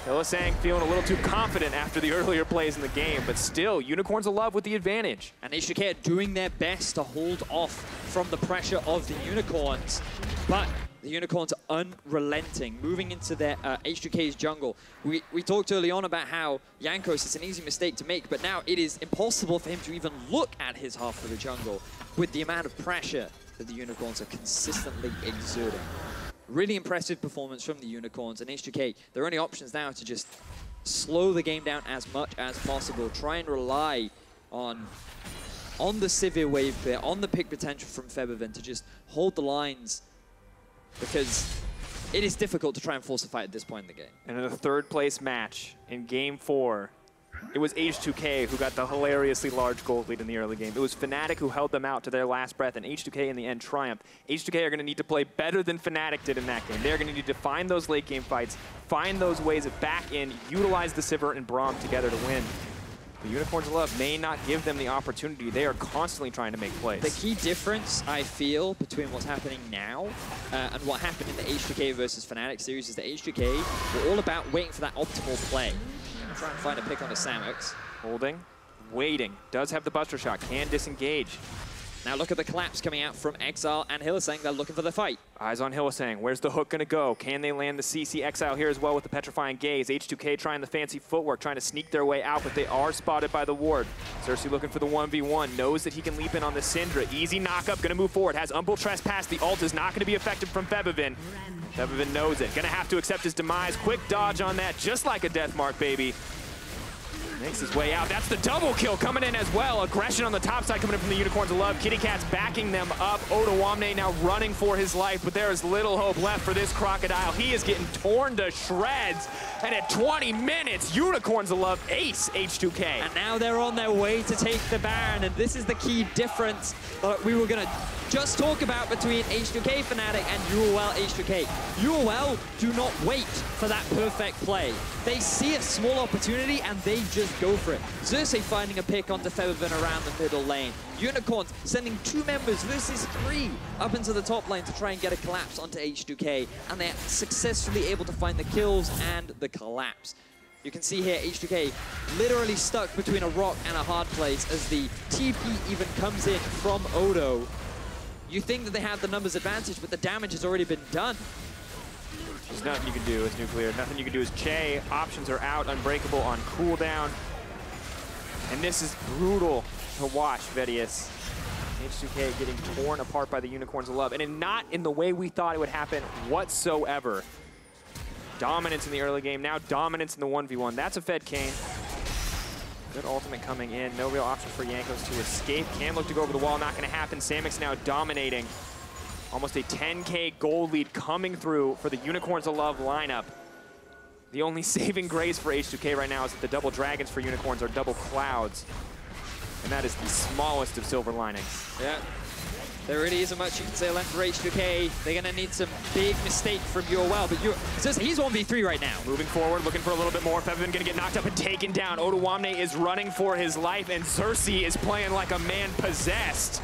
Hylissang feeling a little too confident after the earlier plays in the game, but still, Unicorns of Love with the advantage. And H2K are doing their best to hold off from the pressure of the Unicorns, but the Unicorns are unrelenting, moving into their H2K's jungle. We talked early on about how Jankos is an easy mistake to make, but now it is impossible for him to even look at his half of the jungle with the amount of pressure that the Unicorns are consistently exerting. Really impressive performance from the Unicorns, and H2K, their only options now to just slow the game down as much as possible, try and rely on the Sivir wave clear, on the pick potential from Febiven to just hold the lines, because it is difficult to try and force a fight at this point in the game. And in a third place match in game 4, it was H2K who got the hilariously large gold lead in the early game. It was Fnatic who held them out to their last breath, and H2K in the end triumphed. H2K are going to need to play better than Fnatic did in that game. They're going to need to find those late game fights, find those ways of back in, utilize the Sivir and Braum together to win. The Unicorns of Love may not give them the opportunity. They are constantly trying to make plays. The key difference, I feel, between what's happening now and what happened in the H2K versus Fnatic series is that H2K were all about waiting for that optimal play. Try and find a pick on the Samux. Holding, waiting. Does have the Buster Shot, can disengage. Now look at the collapse coming out from Exile and Hylissang. They're looking for the fight. Eyes on Hylissang. Where's the hook going to go? Can they land the CC? Exile here as well with the Petrifying Gaze. H2K trying the fancy footwork, trying to sneak their way out, but they are spotted by the ward. Xerxe looking for the 1v1. Knows that he can leap in on the Syndra. Easy knockup, going to move forward. Has Umbral Trespass. The ult is not going to be effective from Febiven. Febiven knows it. Going to have to accept his demise. Quick dodge on that, just like a death mark, baby. Makes his way out. That's the double kill coming in as well. Aggression on the top side coming in from the Unicorns of Love. Kitty Cat's backing them up. Odoamne now running for his life, but there is little hope left for this Crocodile. He is getting torn to shreds. And at 20 minutes, Unicorns of Love ace H2K. And now they're on their way to take the Baron, and this is the key difference that we were going to just talk about between H2K Fnatic and UOL H2K. UOL do not wait for that perfect play. They see a small opportunity and they just go for it. Xerxe finding a pick onto Febiven around the middle lane. Unicorns sending 2 members versus 3 up into the top lane to try and get a collapse onto H2K, and they're successfully able to find the kills and the collapse. You can see here H2K literally stuck between a rock and a hard place as the TP even comes in from Odo. You think that they have the numbers advantage, but the damage has already been done. There's nothing you can do as Nuclear. Nothing you can do as Chei. Options are out, Unbreakable on cooldown. And this is brutal to watch, Vedius. H2K getting torn apart by the Unicorns of Love, and not in the way we thought it would happen whatsoever. Dominance in the early game, now dominance in the 1v1. That's a Fed Kayn. Good ultimate coming in. No real option for Jankos to escape. Can look to go over the wall. Not going to happen. Samux now dominating. Almost a 10K gold lead coming through for the Unicorns of Love lineup. The only saving grace for H2K right now is that the double dragons for Unicorns are double clouds. And that is the smallest of silver linings. Yeah. There really isn't much you can say left for H2K. They're going to need some big mistake from UOL, but he's 1v3 right now. Moving forward, looking for a little bit more. Febiven going to get knocked up and taken down. Odoamne is running for his life, and Xerxe is playing like a man possessed.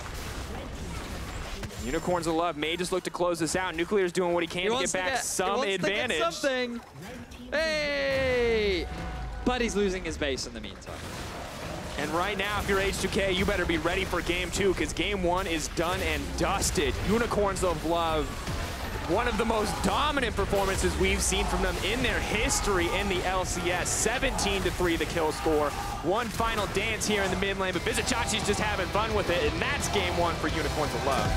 Unicorns of Love may just look to close this out. Nuclear's doing what he can to get back some advantage. To get something. Hey! But he's losing his base in the meantime. And right now, if you're H2K, you better be ready for Game 2, because Game 1 is done and dusted. Unicorns of Love, one of the most dominant performances we've seen from them in their history in the LCS. 17-3 the kill score. One final dance here in the mid lane, but Vizicacsi's just having fun with it, and that's Game 1 for Unicorns of Love.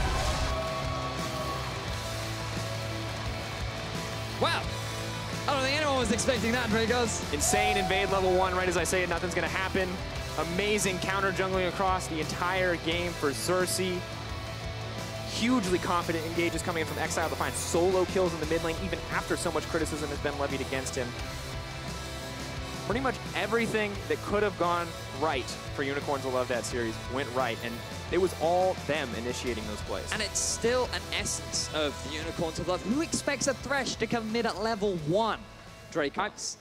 Wow. I don't think anyone was expecting that, Drakos. Insane invade level 1, right as I say it, nothing's going to happen. Amazing counter jungling across the entire game for Xerxe. Hugely confident engages coming in from Exileh to find solo kills in the mid lane, even after so much criticism has been levied against him. Pretty much everything that could have gone right for Unicorns of Love that series went right, and it was all them initiating those plays. And it's still an essence of the Unicorns of Love. Who expects a Thresh to come mid at level 1, Drakos?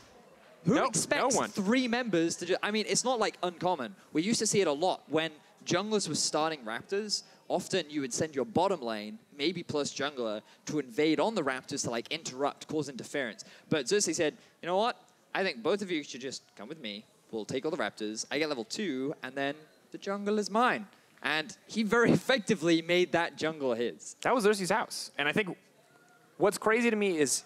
Who expects 3 members to I mean, it's not like uncommon. We used to see it a lot when junglers were starting Raptors. Often you would send your bottom lane, maybe plus jungler, to invade on the Raptors to like interrupt, cause interference. But Xerxe said, you know what? I think both of you should just come with me. We'll take all the Raptors. I get level 2, and then the jungle is mine. And he very effectively made that jungle his. That was Xerxe's house. And I think what's crazy to me is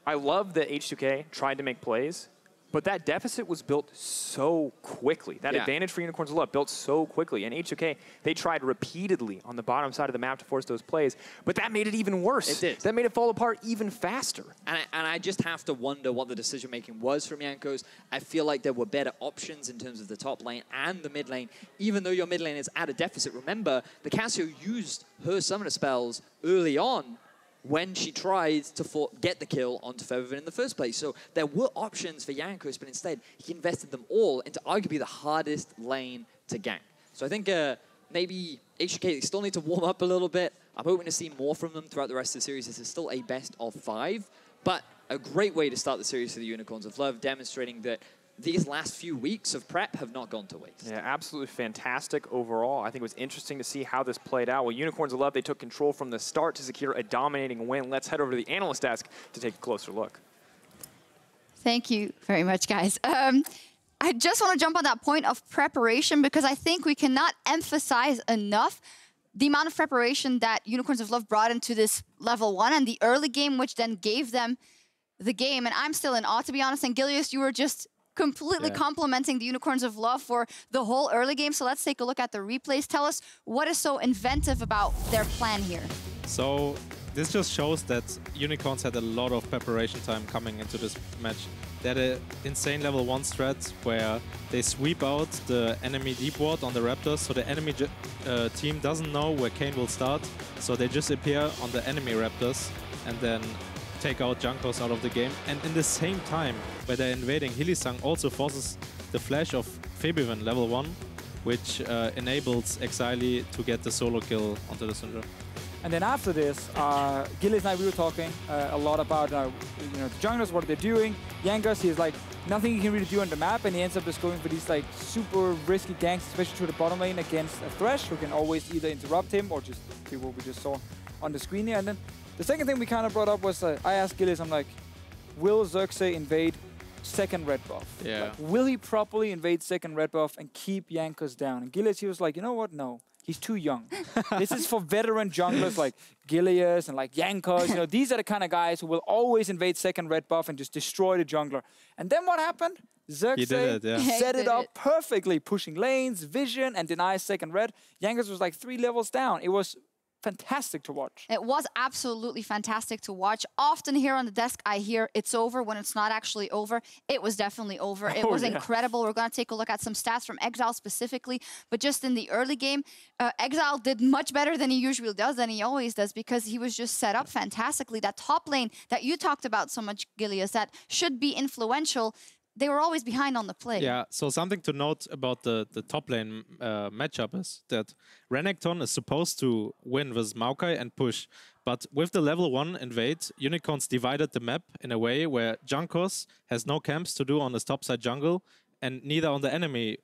I love that H2K tried to make plays, but that deficit was built so quickly. That advantage for Unicorns of Love built so quickly. And H2K, they tried repeatedly on the bottom side of the map to force those plays, but that made it even worse. It did. That made it fall apart even faster. And I just have to wonder what the decision-making was from Jankos. I feel like there were better options in terms of the top lane and the mid lane, even though your mid lane is at a deficit. Remember, the Cassio used her summoner spells early on when she tried to get the kill onto Febiven in the first place. So there were options for Jankos, but instead he invested them all into arguably the hardest lane to gank. So I think maybe H2K still need to warm up a little bit. I'm hoping to see more from them throughout the rest of the series. This is still a best of 5, but a great way to start the series for the Unicorns of Love, demonstrating that these last few weeks of prep have not gone to waste. Yeah, absolutely fantastic overall. I think it was interesting to see how this played out. Well, Unicorns of Love, they took control from the start to secure a dominating win. Let's head over to the analyst desk to take a closer look. Thank you very much, guys. I just want to jump on that point of preparation because I think we cannot emphasize enough the amount of preparation that Unicorns of Love brought into this level 1 and the early game, which then gave them the game. And I'm still in awe, to be honest. And Gilius, you were just completely complimenting the Unicorns of Love for the whole early game. So let's take a look at the replays. Tell us what is so inventive about their plan here. So this just shows that Unicorns had a lot of preparation time coming into this match. They had an insane level 1 strat where they sweep out the enemy deep ward on the Raptors, so the enemy team doesn't know where Kayn will start, so they just appear on the enemy Raptors and then take out Jankos out of the game. And in the same time, where they're invading, Hylissang also forces the flash of Febiven level 1, which enables Exileh to get the solo kill onto the Syndra. And then after this, Gilius and I, we were talking a lot about the junglers, what they're doing. Jankos, he's like, nothing he can really do on the map, and he ends up just going for these like super risky ganks, especially through the bottom lane against a Thresh, who can always either interrupt him or just do what we just saw on the screen here. And then the second thing we kind of brought up was, I asked Gilius, I'm like, will Xerxe invade second red buff? Yeah. Like, will he properly invade second red buff and keep Jankos down? And Gilius, he was like, you know what? No. He's too young. This is for veteran junglers like Gilius and like Jankos. You know, these are the kind of guys who will always invade second red buff and just destroy the jungler. And then what happened? Xerxe set it up perfectly, pushing lanes, vision, and denies second red. Jankos was like 3 levels down. It was fantastic to watch. It was absolutely fantastic to watch. Often here on the desk, I hear it's over when it's not actually over. It was definitely over. It was incredible. We're going to take a look at some stats from Exileh specifically, but just in the early game, Exileh did much better than he usually does, than he always does, because he was just set up fantastically. That top lane that you talked about so much, Gilius, that should be influential, they were always behind on the play. Yeah, so something to note about the top lane matchup is that Renekton is supposed to win with Maokai and push. But with the level 1 invade, Unicorns divided the map in a way where Jankos has no camps to do on his topside jungle and neither on the enemy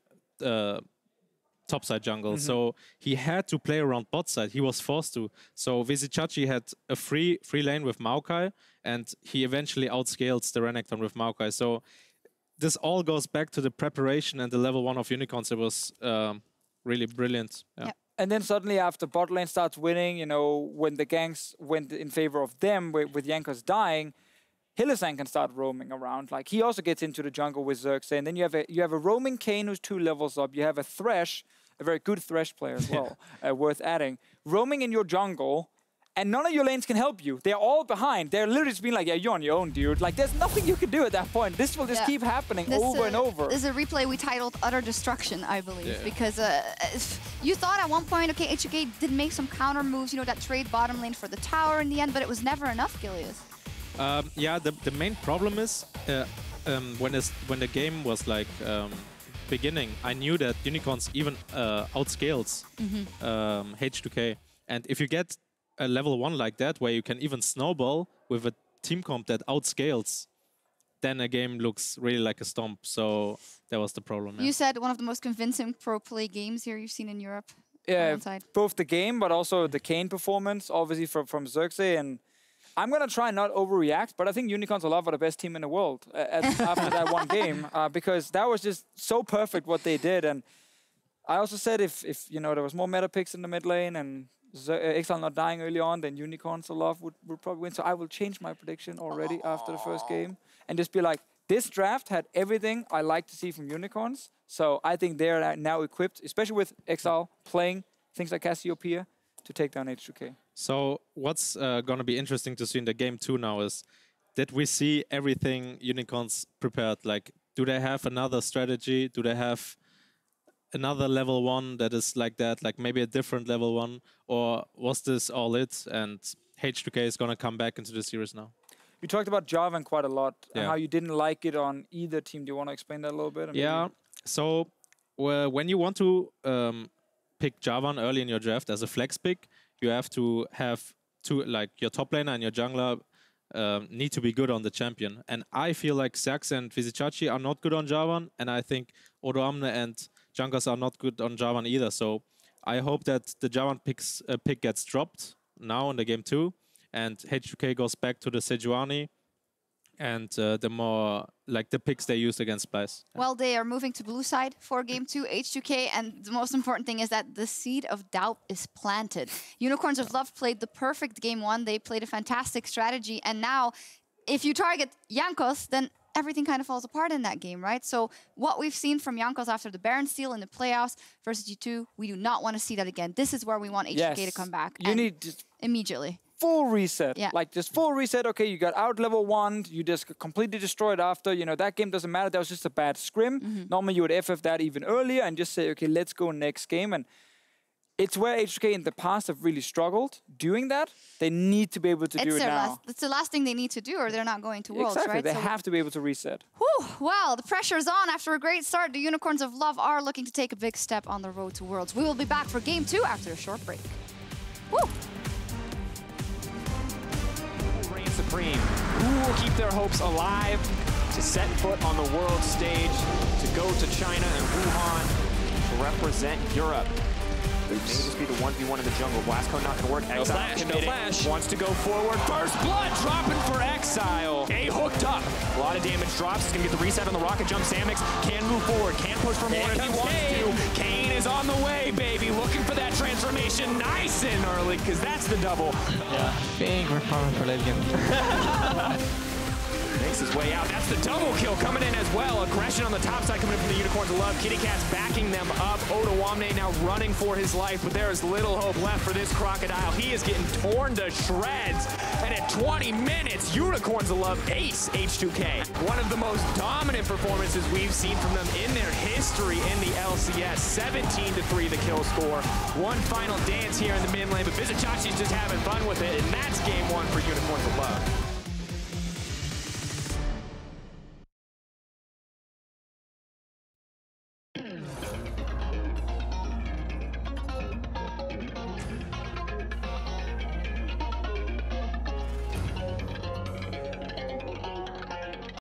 topside jungle. So he had to play around bot side. He was forced to. So Vizicsacsi had a free lane with Maokai and he eventually outscales the Renekton with Maokai. So this all goes back to the preparation and the level 1 of Unicorns. It was really brilliant. Yeah. And then suddenly after bot lane starts winning, you know, when the ganks went in favor of them with Jankos dying, Hylissang can start roaming around. Like, he also gets into the jungle with Xerxe. And then you have a roaming Kayn who's 2 levels up. You have a Thresh, a very good Thresh player as well, worth adding, roaming in your jungle. and none of your lanes can help you. They're all behind. They're literally just being like, yeah, you're on your own, dude. Like, there's nothing you can do at that point. This will just keep happening over and over. This is a replay we titled Utter Destruction, I believe, because you thought at one point, okay, H2K did make some counter moves, you know, that trade bottom lane for the tower in the end, but it was never enough, Gilius. Yeah, the main problem is when the game was like beginning, I knew that Unicorns even outscales H2K. And if you get a level 1 like that, where you can even snowball with a team comp that outscales, then a game looks really like a stomp. So that was the problem. You said one of the most convincing pro play games here you've seen in Europe. Yeah, both the game, but also the Kayn performance, obviously from Xerxe. And I'm going to try not overreact, but I think Unicorns are the best team in the world after that one game, because that was just so perfect what they did. And I also said if you know, there was more meta picks in the mid lane and Exileh not dying early on, then Unicorns would probably win. So I will change my prediction already after the first game and just be like, this draft had everything I like to see from Unicorns. So I think they're now equipped, especially with Exileh playing things like Cassiopeia, to take down H2K. So what's going to be interesting to see in the game 2 now is, did we see everything Unicorns prepared? Like, do they have another strategy? Do they have another level 1 that is like that, like maybe a different level 1? Or was this all it and H2K is going to come back into the series now? You talked about Jarvan quite a lot and how you didn't like it on either team. Do you want to explain that a little bit? Yeah, so when you want to pick Jarvan early in your draft as a flex pick, you have to have like your top laner and your jungler need to be good on the champion. And I feel like Sjokz and Vizicsacsi are not good on Jarvan, and I think Odoamne and Jankos are not good on Jarvan either. So I hope that the Jarvan pick gets dropped now in the game 2, and H2K goes back to the Sejuani and the more like the picks they used against Splice. Well, they are moving to blue side for game 2, H2K, and the most important thing is that the seed of doubt is planted. Unicorns of Love played the perfect game 1. They played a fantastic strategy, and now if you target Jankos, then everything kind of falls apart in that game, right? So what we've seen from Jankos after the Baron steal in the playoffs versus G2, we do not want to see that again. This is where we want H2K to come back. You need just immediately. Full reset. Yeah. Like just full reset. Okay, you got out level 1, you just completely destroyed after. You know, that game doesn't matter. That was just a bad scrim. Normally you would FF that even earlier and just say, okay, let's go next game. And it's where H2K in the past have really struggled doing that. They need to be able to do it now. It's the last thing they need to do, or they're not going to Worlds, exactly. right? They have to be able to reset. Whew, well, the pressure's on. After a great start, the Unicorns of Love are looking to take a big step on the road to Worlds. We will be back for game 2 after a short break. Woo! Reign supreme. Who will keep their hopes alive to set foot on the world stage, to go to China and Wuhan to represent Europe? May just be the 1v1 in the jungle. Blast code not gonna work. Exileh committing. Wants to go forward. First blood dropping for Exileh. A hooked up. A lot of damage drops. He's gonna get the reset on the rocket jump. Samux can move forward. Can't push for more if he wants to. Kayn is on the way, baby. Looking for that transformation nice and early, because that's the double. Yeah, big recovery for Legend. Makes his way out. That's the double kill coming in as well. Aggression on the top side coming in from the Unicorns of Love. Kitty Cat's backing them up. Odoamne now running for his life, but there is little hope left for this Crocodile. He is getting torn to shreds. And at 20 minutes, Unicorns of Love ace H2K. One of the most dominant performances we've seen from them in their history in the LCS. 17-3 the kill score. One final dance here in the mid lane, but Vizicsacsi's just having fun with it, and that's game 1 for Unicorns of Love.